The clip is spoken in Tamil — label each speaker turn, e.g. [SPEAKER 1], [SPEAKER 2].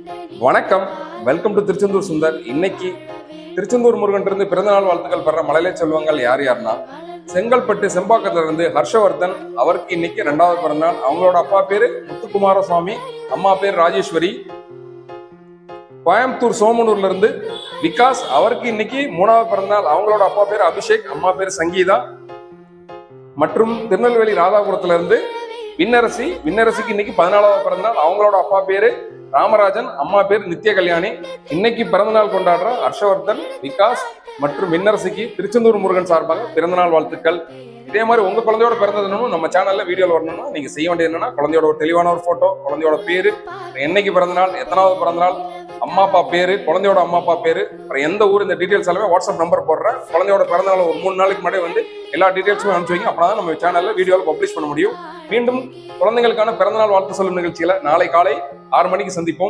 [SPEAKER 1] வணக்கம், வெல்கம் டு திருச்செந்தூர் சுந்தர். இன்னைக்கு திருச்செந்தூர் முருகன் இருந்து பிறந்தநாள் வாழ்த்துக்கள் பெற மழலை செல்வங்கள் யாருன்னா, செங்கல்பட்டு செம்பாக்கத்துல இருந்து ஹர்ஷவர்தன். அவருக்கு இன்னைக்கு 2வது பிறந்தநாள். அவங்களோட அப்பா பேரு முத்துக்குமாரசுவாமி, அம்மா பேர் ராஜேஸ்வரி. கோயம்புத்தூர் சோமனூர்ல இருந்து விகாஸ். அவருக்கு இன்னைக்கு 3வது பிறந்தநாள். அவங்களோட அப்பா பேர் அபிஷேக், அம்மா பேர் சங்கீதா. மற்றும் திருநெல்வேலி ராதாபுரத்துல இருந்து விண்ணரசிக்கு இன்னைக்கு 14வது பிறந்தநாள். அவங்களோட அப்பா பேரு ராமராஜன், அம்மா பேர் நித்ய கல்யாணி. இன்னைக்கு பிறந்தநாள் கொண்டாடுற ஹர்ஷவர்தன், விகாஸ் மற்றும் விண்ணரசிக்கு திருச்செந்தூர் முருகன் சார்பாக பிறந்தநாள் வாழ்த்துக்கள். இதே மாதிரி உங்க குழந்தையோட பிறந்ததுன்னு நம்ம சேனல்ல வீடியோல வரணும்னா நீங்க செய்ய வேண்டியது என்னன்னா, குழந்தையோட ஒரு தெளிவான ஒரு போட்டோ, குழந்தையோட பேரு, என்னைக்கு பிறந்தநாள், எத்தனாவது பிறந்தநாள், அம்மா அப்பா பேரு, குழந்தையோட அம்மா அப்பா பேரு, அப்புறம் எந்த ஊர், இந்த டீடைல்ஸ் எல்லாமே வாட்ஸ்அப் நம்பர் போடுறேன். குழந்தையோட பிறந்தநாள் ஒரு 3 நாளைக்கு முன்னாடி எல்லா டீடைல்ஸுமே அனுப்பிச்சு வைங்க. அப்பதான் நம்ம சேனல்ல வீடியோல பப்ளிஷ் பண்ண முடியும். மீண்டும் குழந்தைகளுக்கான பிறந்தநாள் வாழ்த்து சொல்லும் நிகழ்ச்சியில நாளை காலை 6 மணிக்கு சந்திப்போம்.